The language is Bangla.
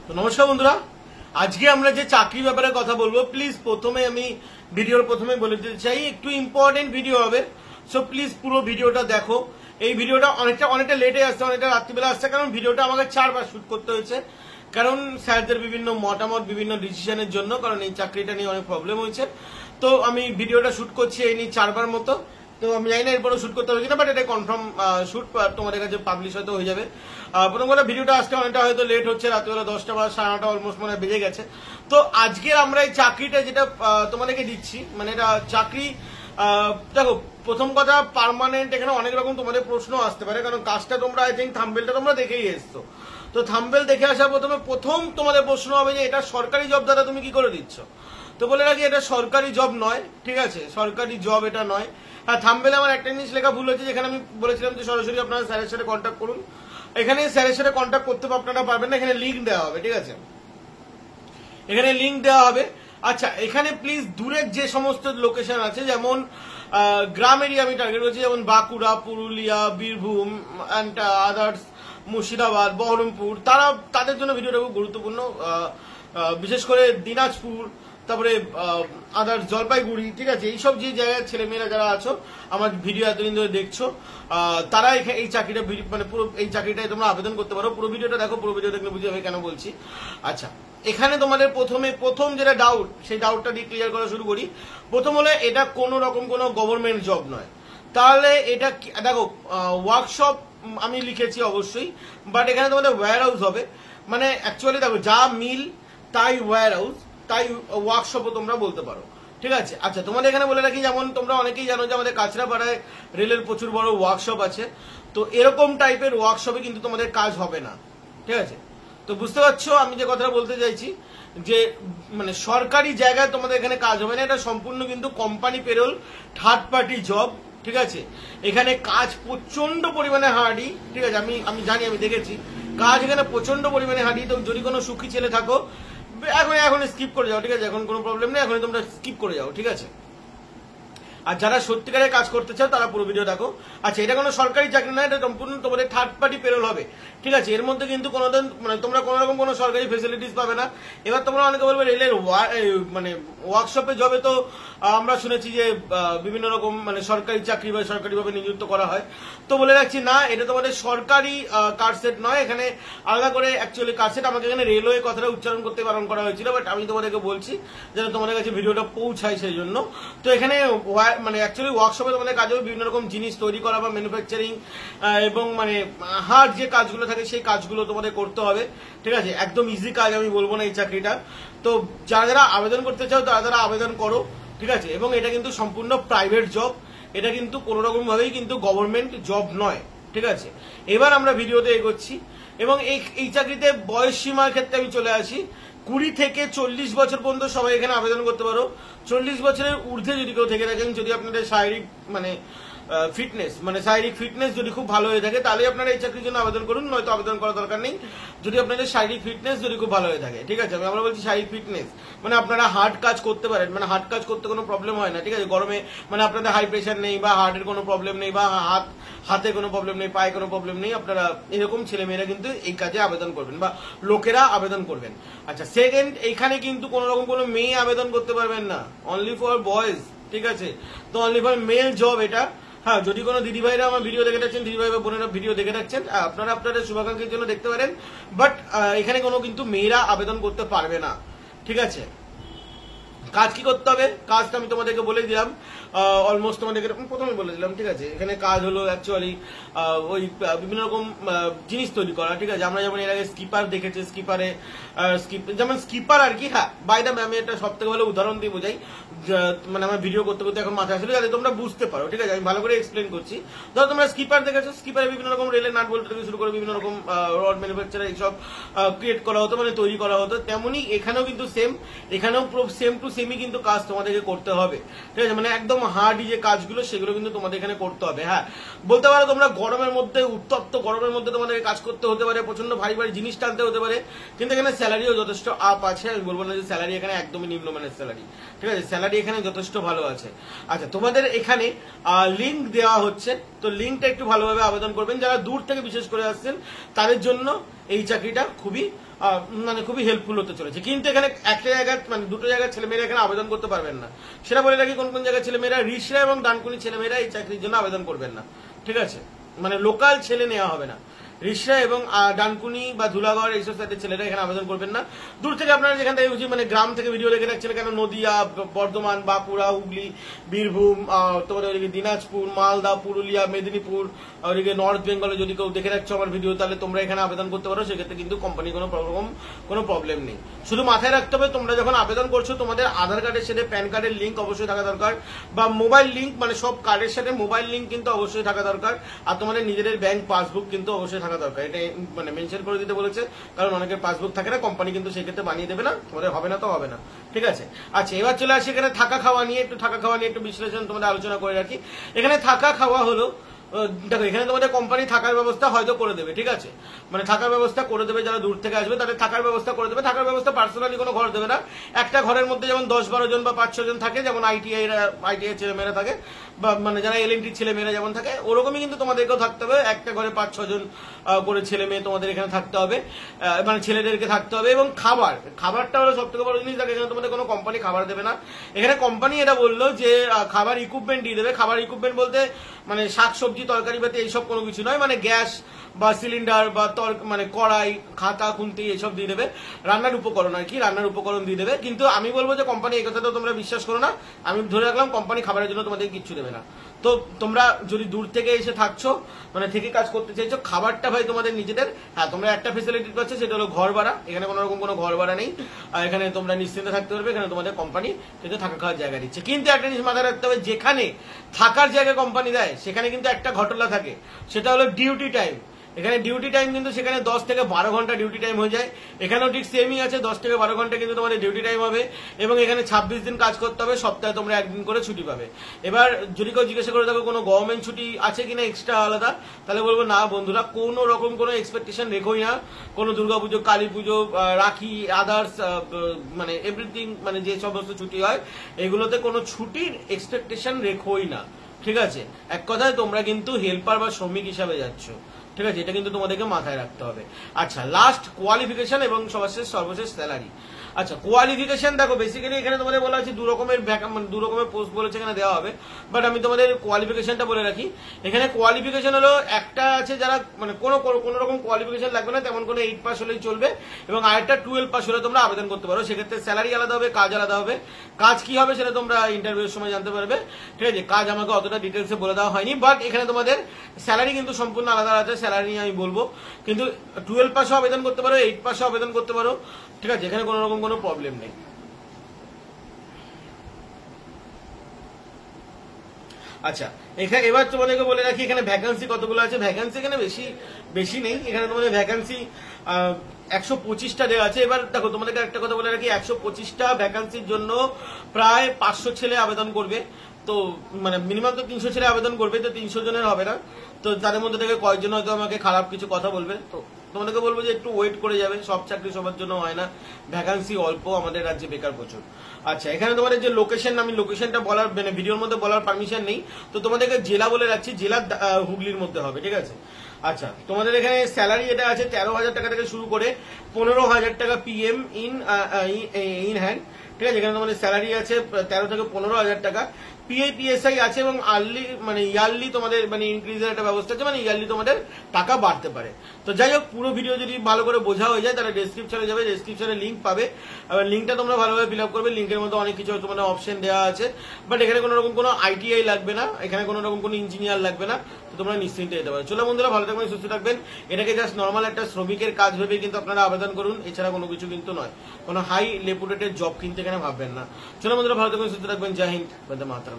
তো নমস্কার বন্ধুরা, আজকে আমরা যে চাকরির ব্যাপারে কথা বলবো, প্লিজ প্রথমে আমি ভিডিওর প্রথমে বলে দিতে চাই একটু ইম্পর্টেন্ট ভিডিও হবে। সো প্লিজ পুরো ভিডিওটা দেখো। এই ভিডিওটা অনেকটা লেটে আসছে, অনেকটা রাত্রিবেলা আসছে, কারণ ভিডিওটা আমাকে 4 বার শুট করতে হয়েছে, কারণ স্যারদের বিভিন্ন মতামত, বিভিন্ন ডিসিশনের জন্য, কারণ এই চাকরিটা নিয়ে অনেক প্রবলেম হয়েছে। তো আমি ভিডিওটা শুট করছি এই নিয়ে 4 বার মতো। তো আমি জানি না এরপরে শুট করতে হবে কিনা, বাট এটা কনফার্ম শুট তোমাদের কাছে পাবলিশ হয়তো হয়ে যাবে। প্রথম কথা, ভিডিওটা আজকে অনেকটা হয়তো লেট হচ্ছে, রাত্রিবেলা 10টা বা 9:30 অলমোস্ট মনে বেজে গেছে। তো আজকে আমরা এই চাকরিটা যেটা তোমাদেরকে দিচ্ছি, মানে এটা চাকরি, দেখো প্রথম কথা পার্মানেন্ট, এখানে অনেক রকম তোমাদের প্রশ্ন আসতে পারে, কারণ কাজটা তোমরা আই থিঙ্ক থাম্বনেলটা তোমরা দেখেই এসছো। তো থাম্বনেল দেখে আসার প্রথম তোমাদের প্রশ্ন হবে যে এটা সরকারি জব দ্বারা তুমি কি করে দিচ্ছ। তো বলে রাখি, এটা সরকারি জব নয়, ঠিক আছে, সরকারি জব এটা নয়। হ্যাঁ, থাম্বনেলে আমার একটা জিনিস লেখা ভুল হয়েছে, যেখানে আমি বলেছিলাম যে সরাসরি আপনারা স্যারের সাথে কন্ট্যাক্ট করুন। এখানে স্যারের সাথে কন্ট্যাক্ট করতে আপনারা পারবেন না, এখানে লিঙ্ক দেওয়া হবে, ঠিক আছে, এখানে লিঙ্ক দেওয়া হবে। আচ্ছা, এখানে প্লিজ দূরের যে সমস্ত লোকেশন আছে, যেমন গ্রাম এরিয়া আমি টার্গেট করছি, যেমন বাঁকুড়া, পুরুলিয়া, বীরভূম অ্যান্ড আদার্স, মুর্শিদাবাদ, বহরমপুর, তাদের জন্য ভিডিওটা খুব গুরুত্বপূর্ণ। বিশেষ করে দিনাজপুর, তারপরে আদার্স জলপাইগুড়ি, ঠিক আছে, এইসব যে জায়গায় ছেলেমেয়েরা যারা আছো আমার ভিডিও এতদিন ধরে দেখছো, তারা এই চাকরিটা, মানে পুরো এই চাকরিটায় তোমরা আবেদন করতে পারো। পুরো ভিডিওটা দেখো, পুরো ভিডিও দেখলে বুঝে যাবে কেন বলছি। আচ্ছা, এখানে তোমাদের প্রথম যেটা ডাউট, সেই ডাউটটা দিয়ে ক্লিয়ার করা শুরু করি। প্রথম হলে এটা কোনো রকম কোনো গভর্নমেন্ট জব নয়। তাহলে এটা দেখো, ওয়ার্কশপ আমি লিখেছি অবশ্যই, বাট এখানে তোমাদের ওয়্যার হাউস হবে। মানে অ্যাকচুয়ালি দেখো, যা মিল তাই ওয়্যার হাউস, তাই ওয়ার্কশপও তোমরা বলতে পারো, ঠিক আছে। আচ্ছা, তোমাদের এখানে বলে রাখি, যেমন তোমরা অনেকেই জানো যে আমাদের কাছড়াপাড়ায় রেলের প্রচুর বড় ওয়ার্কশপ আছে। তো এরকম টাইপের ওয়ার্কশপে কিন্তু তোমাদের কাজ হবে না, ঠিক আছে। তো বুঝতে পারছো আমি যে কথাটা বলতে চাইছি, যে মানে সরকারি জায়গায় তোমাদের এখানে কাজ হবে না, এটা সম্পূর্ণ কিন্তু company payroll, third party job, ঠিক আছে। এখানে কাজ প্রচন্ড পরিমাণে হার্ডি, ঠিক আছে, আমি জানি, আমি দেখেছি কাজ এখানে প্রচন্ড পরিমাণে হার্ডি। তো যদি কোনো সুখী ছেলে থাকো, এখন স্কিপ করে যাও, ঠিক আছে, এখন কোনো প্রবলেম নেই, এখন তোমরা স্কিপ করে যাও, ঠিক আছে। আর যারা সত্যিকারের কাজ করতে চাও তারা পুরো ভিডিও দেখো। আচ্ছা, এটা কোনো সরকারি চাকরি নয়, এটা সম্পূর্ণ তোমাদের থার্ড পার্টি পেরোল হবে, ঠিক আছে। এর মধ্যে কিন্তু কোনোদিন মানে তোমরা কোনো রকম কোনো সরকারি ফেসিলিটিস পাবে না। এবার তোমরা অনেকে বলবে রেলের মানে ওয়ার্কশপে জবে তো আমরা শুনেছি যে বিভিন্ন রকম মানে সরকারি চাকরি বা সরকারিভাবে নিযুক্ত করা হয়। তো বলে রাখছি, না, এটা তোমাদের সরকারি কার্ডসেট নয়। এখানে আলাদা করে অ্যাকচুয়ালি কার্ডসেট, আমাকে এখানে রেলওয়ে কথাটা উচ্চারণ করতে বারণ করা হয়েছিল, বাট আমি তোমাদেরকে বলছি যেন তোমাদের কাছে ভিডিওটা পৌঁছায়, সেই জন্য। তো এখানে মানে অ্যাকচুয়ালি ওয়ার্কশপে তোমাদের কাজ হবে বিভিন্ন রকম জিনিস তৈরি করা বা ম্যানুফ্যাকচারিং, এবং মানে হার্ড যে কাজগুলো থাকে সেই কাজগুলো তোমাদের করতে হবে, ঠিক আছে। একদম ইজি কাজ আমি বলবো না এই চাকরিটা। তো যারা আবেদন করতে চাও তারা আবেদন করো, ঠিক আছে। এবং এটা কিন্তু সম্পূর্ণ প্রাইভেট জব, এটা কিন্তু কোনো রকম ভাবেই কিন্তু গভর্নমেন্ট জব নয়, ঠিক আছে। এবার আমরা ভিডিওতে এগোচ্ছি, এবং এই চাকরিতে বয়স সীমার ক্ষেত্রে আমি চলে আসি। 20 থেকে 40 বছর পর্যন্ত সবাই এখানে আবেদন করতে পারো। 40 বছরের ঊর্ধ্বে যদি কেউ থেকে থাকেন, যদি আপনাদের শারীরিক মানে শারীরিক ফিটনেস যদি খুব ভালো হয়ে থাকে, তাহলে আপনারা এই চাকরির জন্য আবেদন করুন, নয়তো আবেদন করার দরকার নেই। যদি আপনাদের শারীরিক ফিটনেস যদি খুব ভালো হয়ে থাকে, ঠিক আছে, আমরা বলছি শারীরিক ফিটনেস, মানে আপনারা হার্ড কাজ করতে পারেন, মানে হার্ড কাজ করতে কোনো প্রবলেম হয় না, ঠিক আছে। গরমে মানে আপনাদের হাই প্রেশার নেই, বা হার্টের কোনো প্রবলেম নেই, বা হাতে কোনো প্রবলেম নেই, পায়ে কোনো প্রবলেম নেই, আপনারা এরকম ছেলেমেয়েরা কিন্তু এই কাজে আবেদন করবেন, বা লোকেরা আবেদন করবেন। আচ্ছা, সেকেন্ড, এইখানে কিন্তু কোনো রকম কোনো মেয়ে আবেদন করতে পারবেন না, অনলি ফর বয়েজ, ঠিক আছে। তো অনলি ফর মেল জব এটা। হ্যাঁ, যদি কোনো দিদিভাইরা আমার ভিডিও দেখে থাকছেন, দিদিভাই বা বোনেরা ভিডিও দেখে থাকছেন, আপনারা আপনাদের শুভাকাঙ্ক্ষীর জন্য দেখতে পারেন, বাট এখানে কোনো কিন্তু মেয়েরা আবেদন করতে পারবে না, ঠিক আছে। কাজ কি করতে হবে, কাজটা আমি তোমাদেরকে বলে দিলাম, অলমোস্ট তোমাদেরকে প্রথমে বলে দিলাম, ঠিক আছে। এখানে কাজ হলো অ্যাকচুয়ালি ওই বিভিন্ন রকম জিনিস তৈরি করা, ঠিক আছে। আমরা যেমন এর আগে স্কিপার দেখেছি, যেমন স্কিপার আর কি। হ্যাঁ, বাই দ্য আমি একটা সব থেকে ভালো উদাহরণ দিয়ে বোঝাই, মানে আমার ভিডিও করতে করতে এখন মাথায় আসলে, যাতে তোমরা বুঝতে পারো, ঠিক আছে। আমি ভালো করে এক্সপ্লেন করছি। ধরো তোমরা স্কিপার দেখেছো, স্কিপারে বিভিন্ন রকম রেলের নাট বল্টু থেকে শুরু করে বিভিন্ন রকম রড ম্যানুফ্যাকচার এইসব ক্রিয়েট করা হতো, মানে তৈরি করা হতো। তেমনি এখানেও কিন্তু সেম, এখানেও পুরো সেম টু সেমই কিন্তু কাজ তোমাদেরকে করতে হবে, ঠিক আছে। মানে একদম হার্ডি যে কাজগুলো সেগুলো কিন্তু তোমাদের এখানে করতে হবে। হ্যাঁ, বলতে পারো তোমরা গরমের মধ্যে, উত্তপ্ত গরমের মধ্যে তোমাদেরকে কাজ করতে হতে পারে, প্রচন্ড ভারী ভারী জিনিস টানতে হতে পারে, কিন্তু এখানে স্যালারিও যথেষ্ট আপ আছে। আমি বলবো না যে স্যালারি এখানে একদমই নিম্নমানের স্যালারি, ঠিক আছে, স্যালারি এখানে যথেষ্ট ভালো আছে। আচ্ছা, তোমাদের এখানে লিঙ্ক দেওয়া হচ্ছে, তো লিঙ্কটা একটু ভালোভাবে আবেদন করবেন। যারা দূর থেকে বিশেষ করে আসছেন তাদের জন্য এই চাকরিটা খুবই মানে খুবই হেল্পফুল হতে চলেছে। কিন্তু এখানে একটা জায়গায় মানে দুটো জায়গায় ছেলেমেয়েরা এখানে আবেদন করতে পারবেন না, সেটা বলে রাখি। কোন কোন জায়গায় ছেলেমেয়েরা, রিষড়া এবং ডানকুনি ছেলেমেয়েরা এই চাকরির জন্য আবেদন করবেন না, ঠিক আছে? মানে লোকাল ছেলে নেওয়া হবে না। রিষড়া এবং ডানকুনি বা ধুলাগড় এইসব সাইডের ছেলেরা এখানে আবেদন করবেন না। দূর থেকে আপনারা যেখান থেকে মানে গ্রাম থেকে ভিডিও দেখে রাখছেন, কেন নদিয়া, বর্ধমান, বাঁকুড়া, হুগলি, বীরভূম, তোমাদের ওইদিকে দিনাজপুর, মালদা, পুরুলিয়া, মেদিনীপুর, ওইদিকে নর্থ বেঙ্গলে যদি কেউ দেখে রাখছো আমার ভিডিও, তাহলে তোমরা এখানে আবেদন করতে পারো। সেক্ষেত্রে কিন্তু কোম্পানি কোনো প্রবলেম নেই। শুধু মাথায় রাখতে হবে, তোমরা যখন আবেদন করছো তোমাদের আধার কার্ডের সাথে প্যান কার্ডের লিঙ্ক অবশ্যই থাকা দরকার, বা মোবাইল লিঙ্ক, মানে সব কার্ডের সাথে মোবাইল লিঙ্ক কিন্তু অবশ্যই থাকা দরকার। আর তোমাদের নিজেদের ব্যাংক পাসবুক কিন্তু অবশ্যই থাকা দরকার। এটা মানে মেনশন করে দিতে বলেছে, কারণ অনেকের পাসবুক থাকে না, কোম্পানি কিন্তু সেই ক্ষেত্রে বানিয়ে দেবে না, তোমাদের হবে না তো হবে না, ঠিক আছে? আচ্ছা, এবার চলে আসি এখানে থাকা খাওয়া নিয়ে একটু বিশ্লেষণ তোমাদের আলোচনা করে রাখি। এখানে থাকা খাওয়া হলো, দেখো এখানে তোমাদের কোম্পানি থাকার ব্যবস্থা হয়তো করে দেবে, ঠিক আছে? মানে থাকার ব্যবস্থা করে দেবে, যারা দূর থেকে আসবে তাদের থাকার ব্যবস্থা করে দেবে। থাকার ব্যবস্থা পার্সোনালি কোনো ঘর দেবে না। একটা ঘরের মধ্যে যেমন 10-12 জন বা 5-6 জন থাকে, যেমন আইটিআই ছেলেমেয়েরা থাকে, বা মানে যারা এলএনটি ছেলেমেয়েরা যেমন থাকে, ওরকমই কিন্তু তোমাদেরকেও থাকতে হবে। একটা ঘরে 5-6 জন করে ছেলে মেয়ে তোমাদের এখানে থাকতে হবে, মানে ছেলেদেরকে থাকতে হবে। এবং খাবারটা হলো সব থেকে বড় জিনিস। দেখো এখানে তোমাদের কোনো কোম্পানি খাবার দেবে না। এখানে কোম্পানি এটা বললো যে খাবার ইকুইপমেন্ট দিয়ে দেবে। খাবার ইকুইপমেন্ট বলতে মানে শাকসবজি, তরকারি পাতি এইসব কোনো কিছু নয়, মানে গ্যাস বা সিলিন্ডার বা মানে কড়াই, খাতা, খুন্তি এসব দিয়ে দেবে। রান্নার উপকরণ আর কি, রান্নার উপকরণ দিয়ে দেবে। কিন্তু আমি বলবো যে কোম্পানি এই কথাটা তোমরা বিশ্বাস করো না। আমি ধরে রাখলাম কোম্পানি খাবারের জন্য তোমাদের কিচ্ছু দেবে না। তো তোমরা যদি দূর থেকে এসে থাকছো, মানে থেকে কাজ করতে চাইছো, খাবারটা ভাই তোমাদের নিজেদের। হ্যাঁ, তোমরা একটা ফেসিলিটি পাচ্ছ, সেটা হলো ঘর ভাড়া। এখানে কোনো রকম কোনো ঘর ভাড়া নেই, আর এখানে তোমরা নিশ্চিন্তে থাকতে পারবে। এখানে তোমাদের কোম্পানি কিন্তু থাকা খাওয়ার জায়গা দিচ্ছে। কিন্তু একটা জিনিস মাথায় রাখতে হবে, যেখানে থাকার জায়গা কোম্পানি দেয় সেখানে কিন্তু একটা ঘটনা থাকে, সেটা হলো ডিউটি টাইম। এখানে ডিউটি টাইম কিন্তু সেখানে 10 থেকে 12 ঘন্টা ডিউটি টাইম হয়ে যায়। এখানেও ঠিক সেমই আছে, 10 থেকে 12 ঘন্টা কিন্তু তোমাদের ডিউটি টাইম হবে। এবং এখানে 26 দিন কাজ করতে হবে, সপ্তাহে তোমরা একদিন করে ছুটি পাবে। এবার যদি কেউ জিজ্ঞাসা করে থাকো কোনো গভর্নমেন্ট ছুটি আছে কিনা এক্সট্রা আলাদা, তাহলে বলবো না বন্ধুরা, কোনো রকম কোনো এক্সপেকটেশন রেখোই না। কোনো দুর্গাপুজো, কালী পুজো, রাখি, আদার্স মানে এভরিথিং, মানে যে সমস্ত ছুটি হয় এগুলোতে কোনো ছুটির এক্সপেকটেশন রেখোই না, ঠিক আছে? এক কথায় তোমরা কিন্তু হেল্পার বা শ্রমিক হিসাবে যাচ্ছ, ঠিক আছে? এটা কিন্তু তোমাদেরকে মাথায় রাখতে হবে। আচ্ছা, লাস্ট কোয়ালিফিকেশন এবং সর্বশেষ স্যালারি। আচ্ছা, কোয়ালিফিকেশন দেখো বেসিক্যালি এখানে তোমাদের বলা আছে দু রকমের পোস্ট বলেছে এখানে দেওয়া হবে, বাট আমি তোমাদের কোয়ালিফিকেশনটা বলে রাখি। এখানে কোয়ালিফিকেশন হলো একটা আছে যারা মানে কোনো রকম কোয়ালিফিকেশন লাগবে না, তেমন কোনো 8 পাস হলেই চলবে। এবং আরেকটা 12 পাস হলে তোমরা আবেদন করতে পারো। সেক্ষেত্রে স্যালারি আলাদা হবে, কাজ আলাদা হবে। কাজ কি হবে সেটা তোমরা ইন্টারভিউর সময় জানতে পারবে, ঠিক আছে? কাজ আমাকে অতটা ডিটেলসে বলে দেওয়া হয়নি, বাট এখানে তোমাদের স্যালারি কিন্তু সম্পূর্ণ আলাদা আছে। স্যালারি নিয়ে আমি বলবো, কিন্তু 12 পাসও আবেদন করতে পারো, 8 পাসও আবেদন করতে পারো, ঠিক আছে? এখানে কোনো রকম কোনো প্রবলেম নেই। আচ্ছা, এখানে এবার তোমাদেরকে বলে রাখি এখানে ভ্যাকান্সি কতগুলো আছে। ভ্যাকান্সি এখানে বেশি নেই। এখানে তোমাদের ভ্যাকান্সি 125টা দেওয়া আছে। এবার দেখো তোমাদেরকে একটা কথা বলে রাখি, 125টা ভ্যাকান্সির জন্য প্রায় 500 ছেলে আবেদন করবে। তো মানে মিনিমাম তো 300 ছেলে আবেদন করবে, তো 300 জনের হবে না। তো তাদের মধ্যে থেকে কয়েকজন হয়তো আমাকে খারাপ কিছু কথা বলবে, তো তোমাদেরকে বলবো যে একটু ওয়েট করে যাবে। সব চাকরি সবার জন্য হয় না, ভ্যাকান্সি অল্প, আমাদের রাজ্যে বেকার প্রচুর। আচ্ছা, এখানে তোমাদের যে লোকেশন, আমি লোকেশনটা বলার মানে ভিডিওর মধ্যে বলার পারমিশন নেই, তো তোমাদেরকে জেলা বলে রাখছি। জেলা হুগলির মধ্যে হবে, ঠিক আছে? আচ্ছা, তোমাদের এখানে স্যালারি এটা আছে 13,000 টাকা থেকে শুরু করে 15,000 টাকা PM ইন হ্যান্ড, ঠিক আছে? এখানে তোমাদের স্যালারি আছে 13 থেকে 15,000 টাকা। PAPSI আছে এবং ইয়ারলি তোমাদের মানে ইনক্রিজের একটা ব্যবস্থা আছে, মানে ইয়ারলি তোমাদের টাকা বাড়তে পারে। তো যাই হোক, পুরো ভিডিও যদি ভালো করে বোঝা হয়ে যায় তাহলে ডেসক্রিপশনে যাবে, ডেসক্রিপশনে লিঙ্ক পাবে। এবার লিঙ্কটা তোমরা ভালোভাবে ফিল আপ করবে। লিঙ্কের মধ্যে অনেক কিছু তোমাদের অপশন দেওয়া আছে, বাট এখানে কোনো রকম কোনো ITI লাগবে না, এখানে কোনো রকম কোনো ইঞ্জিনিয়ার লাগবে না, তো তোমরা নিশ্চিন্তে যেতে পারো। চলো বন্ধুরা, ভালো থাকবেন, সুস্থ থাকবেন। এটাকে জাস্ট নর্মাল একটা শ্রমিকের কাজ ভেবে কিন্তু আপনারা আবেদন করুন, এছাড়া কোনো কিছু কিন্তু নয়। কোনো হাই রেপুটেটেড জব কিন্তু এখানে ভাববেন না। চলো বন্ধুরা, ভালো থাকবেন, সুস্থ থাকবেন। জয় হিন্দ, বন্দে মাতরম।